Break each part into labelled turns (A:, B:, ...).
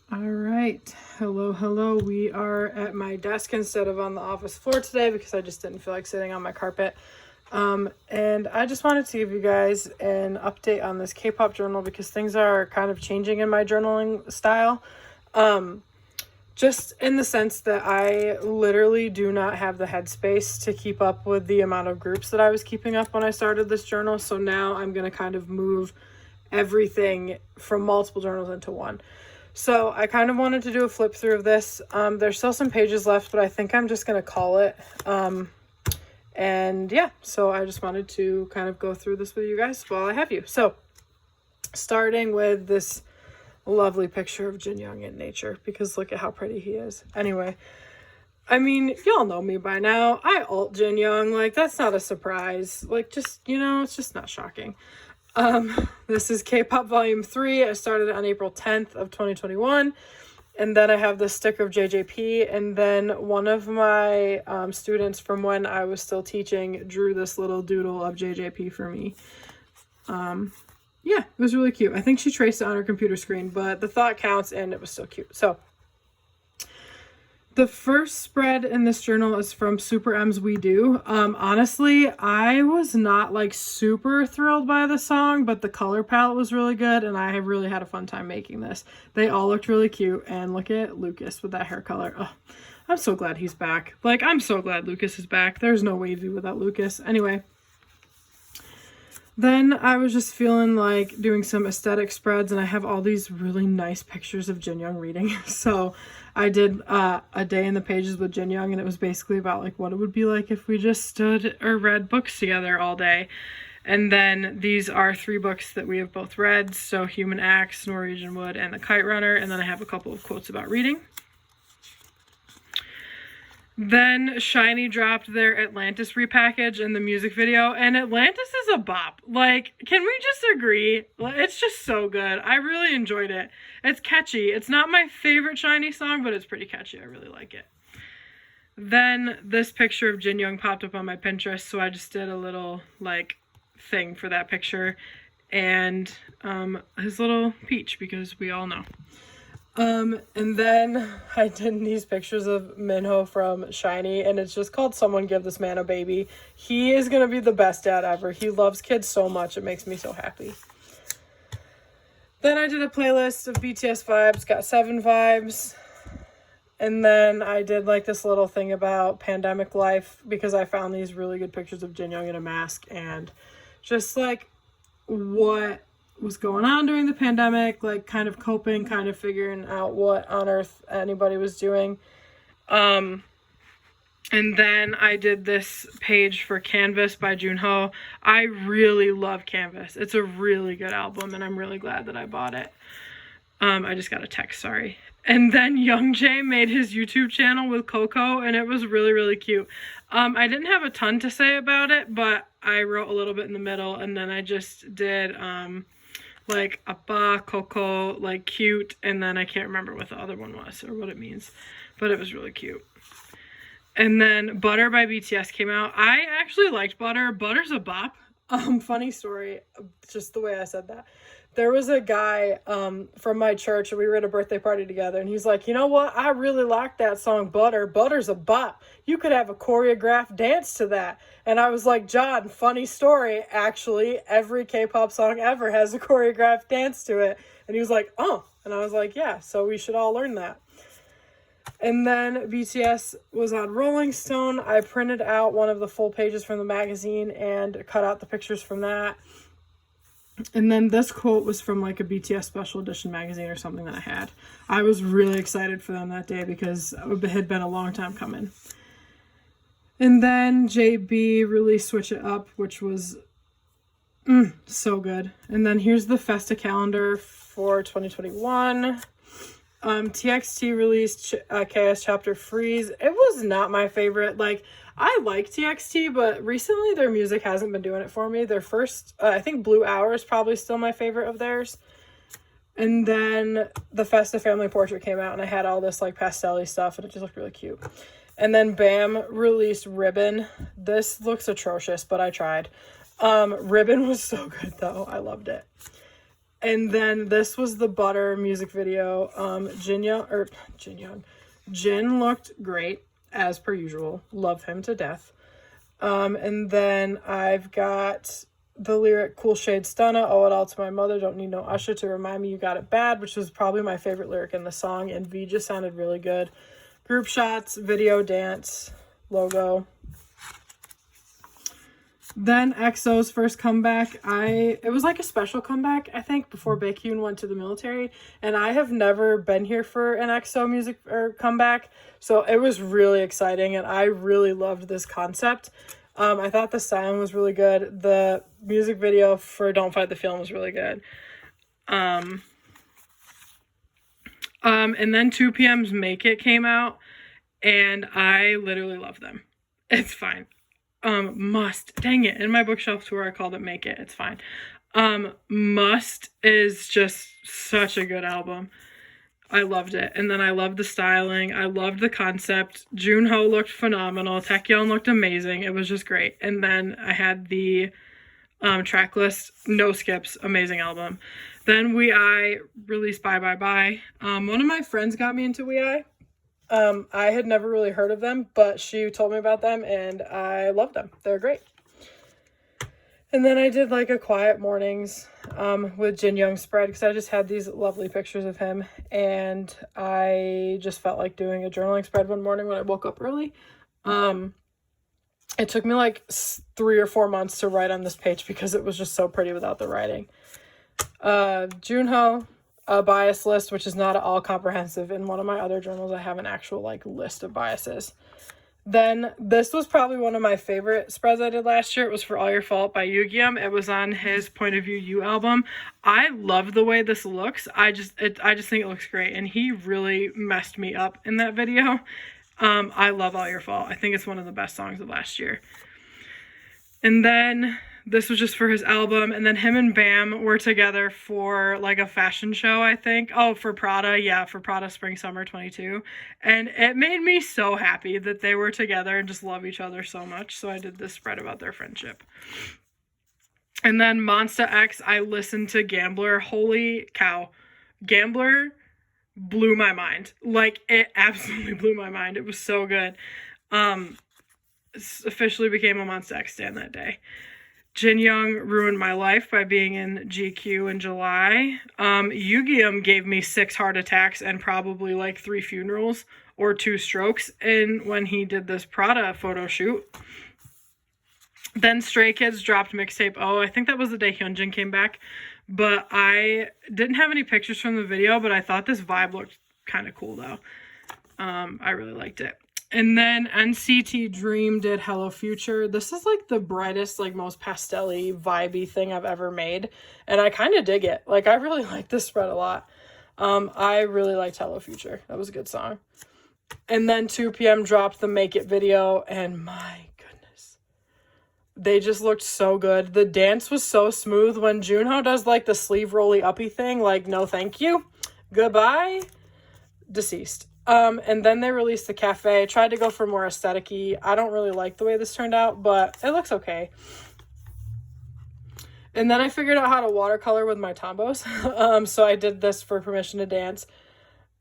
A: All right. Hello. We are at my desk instead of on the office floor today because I just didn't feel like sitting on my carpet. And I just wanted to give you guys an update on this Kpop journal because things are kind of changing in my journaling style. Just in the sense that I literally do not have the headspace to keep up with the amount of groups that I was keeping up when I started this journal. So now I'm going to kind of move everything from multiple journals into one. So I kind of wanted to do a flip through of this. There's still some pages left, but I think I'm just going to call it. And yeah, so I just wanted to kind of go through this with you guys while I have you. So starting with this lovely picture of Jin Young in nature, because look at how pretty he is. Anyway, I mean, y'all know me by now. I alt Jin Young. Like, that's not a surprise. Like, just, it's just not shocking. This is Kpop Volume 3. I started on April 10th of 2021. And then I have the sticker of JJP. And then one of my students from when I was still teaching drew this little doodle of JJP for me. Yeah, it was really cute. I think she traced it on her computer screen, but the thought counts and it was still cute. So the first spread in this journal is from Super M's We Do. Honestly, I was not like super thrilled by the song, but the color palette was really good and I have really had a fun time making this. They all looked really cute, and look at Lucas with that hair color. Oh, I'm so glad he's back. Like, I'm so glad Lucas is back. There's no way to do without Lucas. Anyway, then I was just feeling like doing some aesthetic spreads, and I have all these really nice pictures of Jin Young reading. So I did a day in the pages with Jin Young, and it was basically about like what it would be like if we just stood or read books together all day. And then these are 3 books that we have both read. So Human Acts, Norwegian Wood, and The Kite Runner. And then I have a couple of quotes about reading. Then SHINee dropped their Atlantis repackage in the music video, and Atlantis is a bop. Like, can we just agree? It's just so good. I really enjoyed it. It's catchy. It's not my favorite SHINee song, but it's pretty catchy. I really like it. Then this picture of Jin Young popped up on my Pinterest, so I just did a little, like, thing for that picture. And his little peach, because we all know. And then I did these pictures of Minho from SHINee, and it's just called Someone Give This Man a Baby. He is going to be the best dad ever. He loves kids so much. It makes me so happy. Then I did a playlist of BTS vibes, got 7 vibes. And then I did like this little thing about pandemic life because I found these really good pictures of Jin Young in a mask and just like what was going on during the pandemic, like kind of coping, kind of figuring out what on earth anybody was doing. And then I did this page for Canvas by Junho. I really love Canvas. It's a really good album, and I'm really glad that I bought it. I just got a text, sorry. And then Youngjae made his YouTube channel with Coco, and it was really, really cute. I didn't have a ton to say about it, but I wrote a little bit in the middle, and then I just did like Appa, Coco, like cute, and then I can't remember what the other one was or what it means, but it was really cute. And then Butter by BTS came out. I actually liked Butter. Butter's a bop. Funny story, just the way I said that. There was a guy from my church, and we were at a birthday party together, and he's like, you know what? I really like that song, Butter. Butter's a bop. You could have a choreographed dance to that. And I was like, John, funny story. Actually, every K-pop song ever has a choreographed dance to it. And he was like, oh. And I was like, yeah, so we should all learn that. And then BTS was on Rolling Stone. I printed out one of the full pages from the magazine and cut out the pictures from that. And then this quote was from like a BTS special edition magazine or something that I had. I was really excited for them that day because it had been a long time coming. And then JB released Switch It Up, which was so good. And then here's the Festa calendar for 2021. TXT released KS Chapter Freeze. It was not my favorite. Like, I like TXT, but recently their music hasn't been doing it for me. Their first, I think Blue Hour is probably still my favorite of theirs. And then the Festa Family Portrait came out, and I had all this like pastel-y stuff, and it just looked really cute. And then Bam released Ribbon. This looks atrocious, but I tried. Ribbon was so good, though. I loved it. And then this was the Butter music video. Jin looked great, as per usual. Love him to death. And then I've got the lyric Cool Shade Stunna, owe it all to my mother, don't need no Usher to remind me you got it bad, which was probably my favorite lyric in the song, and V just sounded really good. Group shots, video, dance, logo. Then EXO's first comeback, it was like a special comeback, I think, before Baekhyun went to the military, and I have never been here for an EXO music or comeback, so it was really exciting, and I really loved this concept. I thought the styling was really good. The music video for Don't Fight the Feeling was really good. And then 2PM's Make It came out, and I literally love them. It's fine. Must. Dang it. In my bookshelf tour, I called it Make It. It's fine. Must is just such a good album. I loved it. And then I loved the styling. I loved the concept. Junho looked phenomenal. Taecyeon looked amazing. It was just great. And then I had the track list. No skips. Amazing album. Then WeI released Bye Bye Bye. One of my friends got me into WeI. I had never really heard of them, but she told me about them, and I loved them. They're great. And then I did like a quiet mornings with Jin Young spread, because I just had these lovely pictures of him, and I just felt like doing a journaling spread one morning when I woke up early. It took me like 3 or 4 months to write on this page because it was just so pretty without the writing. Junho, a bias list, which is not at all comprehensive. In one of my other journals, I have an actual like list of biases. Then this was probably one of my favorite spreads I did last year. It was for All Your Fault by Yugyeom. It was on his Point of View You album. I love the way this looks. I just think it looks great, and he really messed me up in that video. I love All Your Fault. I think it's one of the best songs of last year. And then this was just for his album, and then him and Bam were together for like a fashion show, I think. Oh, for Prada. Yeah, for Prada Spring Summer 22. And it made me so happy that they were together and just love each other so much. So I did this spread about their friendship. And then Monsta X, I listened to Gambler. Holy cow. Gambler blew my mind. Like, it absolutely blew my mind. It was so good. Officially became a Monsta X stan that day. Jin Young ruined my life by being in GQ in July. Yugyeom gave me 6 heart attacks and probably like 3 funerals or 2 strokes when he did this Prada photo shoot. Then Stray Kids dropped mixtape O. I think that was the day Hyunjin came back. But I didn't have any pictures from the video, but I thought this vibe looked kind of cool though. I really liked it. And then NCT Dream did Hello Future. This is like the brightest, like most pastel-y, vibey thing I've ever made. And I kind of dig it. Like, I really like this spread a lot. I really liked Hello Future. That was a good song. And then 2PM dropped the Make It video. And my goodness. They just looked so good. The dance was so smooth. When Junho does like the sleeve rolly uppy thing, like, no thank you. Goodbye. Deceased. And then they released the Cafe. Tried to go for more aesthetic-y. I don't really like the way this turned out, but it looks okay. And then I figured out how to watercolor with my tombos. So I did this for Permission to Dance.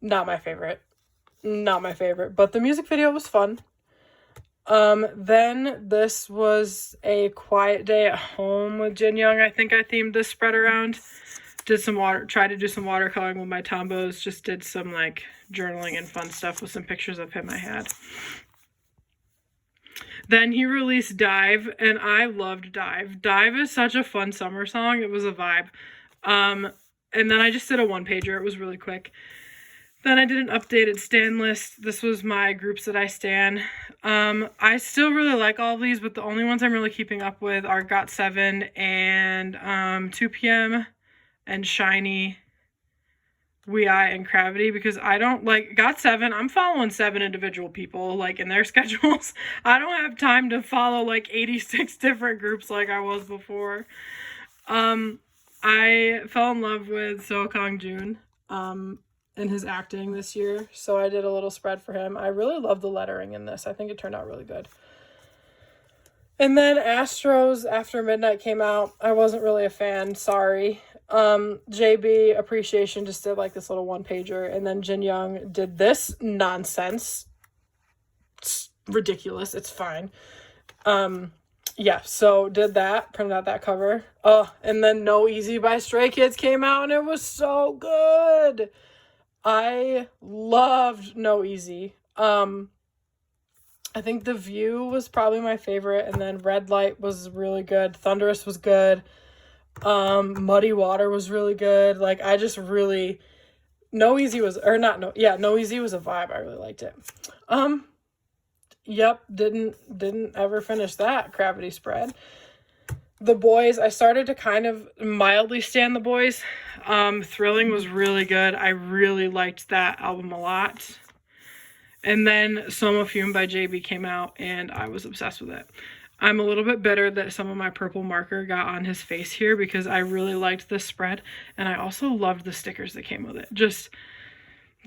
A: Not my favorite. Not my favorite. But the music video was fun. Then this was a quiet day at home with Jin Young. I think I themed this spread around. Tried to do some watercoloring with my tombos. Just did some like journaling and fun stuff with some pictures of him I had. Then he released Dive, and I loved Dive. Dive is such a fun summer song. It was a vibe. And then I just did a one-pager. It was really quick. Then I did an updated stan list. This was my groups that I stan. I still really like all of these, but the only ones I'm really keeping up with are GOT7 and 2PM and Shiny, WeI, and Gravity, because I don't like GOT7. I'm following 7 individual people like in their schedules. I don't have time to follow like 86 different groups like I was before. I fell in love with So Kang Joon and his acting this year, so I did a little spread for him. I really love the lettering in this. I think it turned out really good. And then Astros After Midnight came out. I wasn't really a fan, sorry. JB Appreciation just did like this little one pager, and then Jin Young did this nonsense. It's ridiculous. It's fine. Yeah, so did that, printed out that cover. Oh, and then No Easy by Stray Kids came out, and it was so good. I loved No Easy. I think The View was probably my favorite, and then Red Light was really good. Thunderous was good. Muddy Water was really good. Like, I just really... No Easy was... Or not... No, yeah, No Easy was a vibe. I really liked it. Yep, didn't ever finish that Gravity Spread. The Boys, I started to kind of mildly stand The Boys. Thrilling was really good. I really liked that album a lot. And then Soma Fume by JB came out, and I was obsessed with it. I'm a little bit bitter that some of my purple marker got on his face here because I really liked this spread, and I also loved the stickers that came with it. Just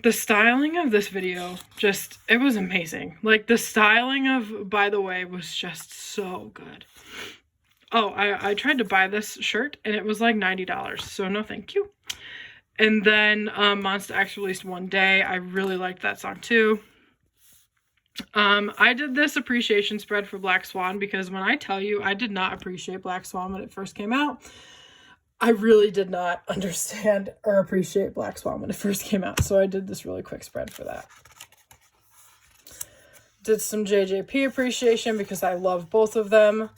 A: the styling of this video, it was amazing. Like, the styling of By the Way was just so good. Oh, I tried to buy this shirt, and it was like $90, so no thank you. And then Monsta X released One Day. I really liked that song too. I did this appreciation spread for Black Swan because when I tell you I did not appreciate Black Swan when it first came out, I really did not understand or appreciate Black Swan when it first came out. So I did this really quick spread for that. Did some JJP appreciation because I love both of them.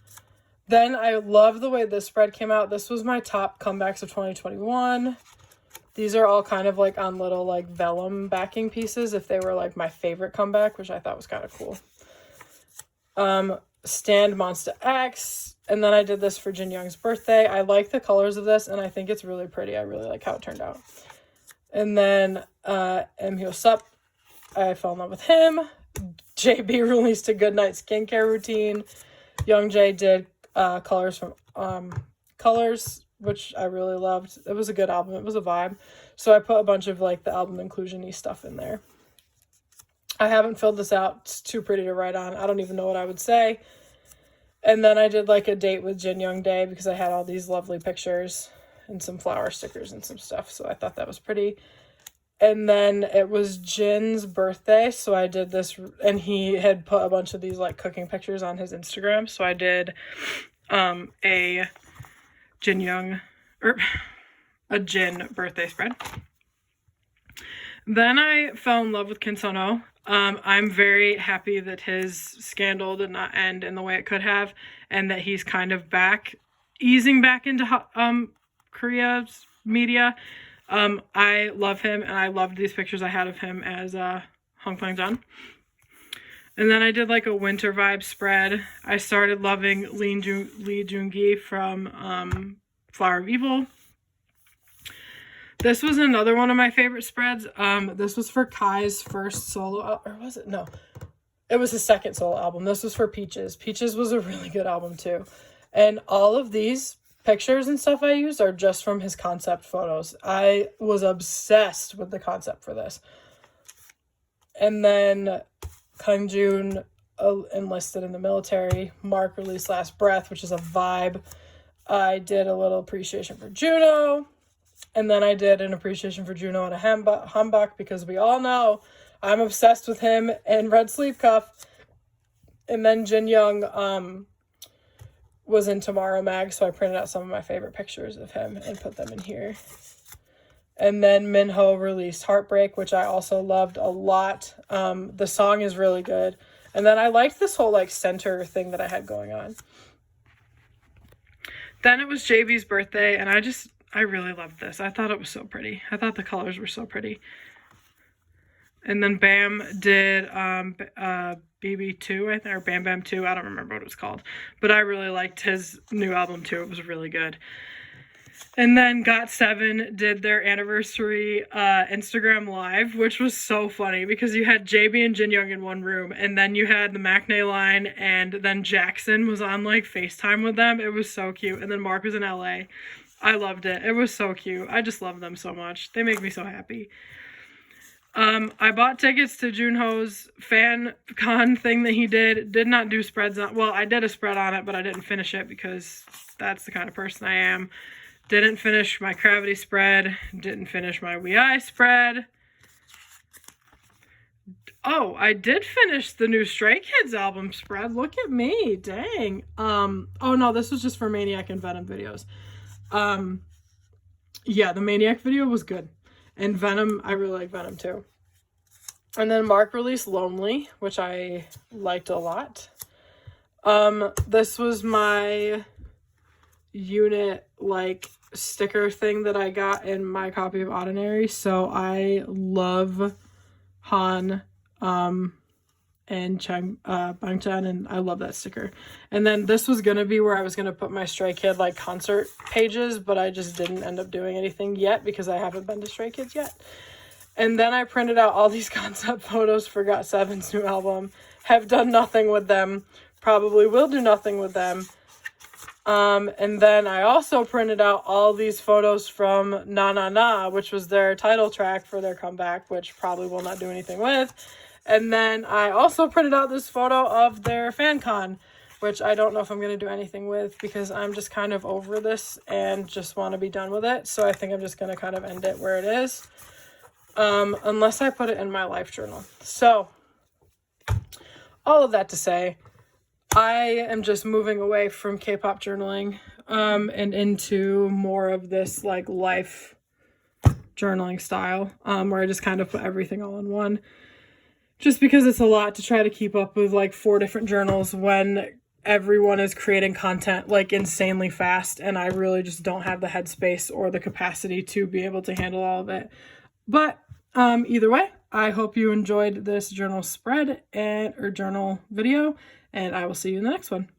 A: Then I love the way this spread came out. This was my top comebacks of 2021. These are all kind of like on little like vellum backing pieces if they were like my favorite comeback, which I thought was kind of cool. Stand Monsta X. And then I did this for Jin Young's birthday. I like the colors of this, and I think it's really pretty. I really like how it turned out. And then Hyo Sup, I fell in love with him. JB released a Goodnight skincare routine. Young Jae did colors from Colors, which I really loved. It was a good album. It was a vibe. So I put a bunch of like the album inclusion-y stuff in there. I haven't filled this out. It's too pretty to write on. I don't even know what I would say. And then I did like a date with Jin Young Day because I had all these lovely pictures and some flower stickers and some stuff. So I thought that was pretty. And then it was Jin's birthday. So I did this, and he had put a bunch of these like cooking pictures on his Instagram. So I did a Jin birthday spread. Then I fell in love with Kim Sun-ho. I'm very happy that his scandal did not end in the way it could have, and that he's kind of easing back into Korea's media. I love him, and I loved these pictures I had of him as Hong Kwang-jeon. And then I did like a winter vibe spread. I started loving Lee Joon-gi from Flower of Evil. This was another one of my favorite spreads. This was for Kai's first solo, or was it? No, it was his second solo album. This was for Peaches. Peaches was a really good album too. And all of these pictures and stuff I used are just from his concept photos. I was obsessed with the concept for this. And then Kang Joon enlisted in the military. Mark released Last Breath, which is a vibe. I did a little appreciation for Juno. And then I did an appreciation for Juno and a Hanbok because we all know I'm obsessed with him and Red Sleeve Cuff. And then Jin Young was in Tomorrow Mag, so I printed out some of my favorite pictures of him and put them in here. And then Minho released Heartbreak, which I also loved a lot. The song is really good. And then I liked this whole like center thing that I had going on. Then it was JB's birthday, and I really loved this. I thought it was so pretty. I thought the colors were so pretty. And then Bam did BB2, I think, or Bam Bam 2. I don't remember what it was called. But I really liked his new album too. It was really good. And then GOT7 did their anniversary Instagram Live, which was so funny because you had JB and Jin Young in one room, and then you had the Maknae line, and then Jackson was on like FaceTime with them. It was so cute. And then Mark was in LA. I loved it. It was so cute. I just love them so much. They make me so happy. I bought tickets to Junho's fan con thing that he did. Did not do spreads on, well, I did a spread on it, but I didn't finish it because that's the kind of person I am. Didn't finish my Gravity spread. Didn't finish my We I spread. Oh, I did finish the new Stray Kids album spread. Look at me. Dang. Oh no, this was just for Maniac and Venom videos. Yeah, the Maniac video was good. And Venom, I really like Venom too. And then Mark released Lonely, which I liked a lot. This was my unit, like, sticker thing that I got in my copy of Ordinary. So I love Han, and Bangchan, and I love that sticker. And then this was gonna be where I was gonna put my Stray Kid, like, concert pages, but I just didn't end up doing anything yet because I haven't been to Stray Kids yet. And then I printed out all these concept photos for GOT7's new album. Have done nothing with them. Probably will do nothing with them. And then I also printed out all these photos from Na Na Na, which was their title track for their comeback, which probably will not do anything with. And then I also printed out this photo of their fan con, which I don't know if I'm going to do anything with because I'm just kind of over this and just want to be done with it. So I think I'm just going to kind of end it where it is. Unless I put it in my life journal. So, all of that to say, I am just moving away from Kpop journaling, and into more of this, like, life journaling style, where I just kind of put everything all in one. Just because it's a lot to try to keep up with, like, 4 different journals when everyone is creating content, like, insanely fast, and I really just don't have the headspace or the capacity to be able to handle all of it. But either way, I hope you enjoyed this journal spread or journal video, and I will see you in the next one.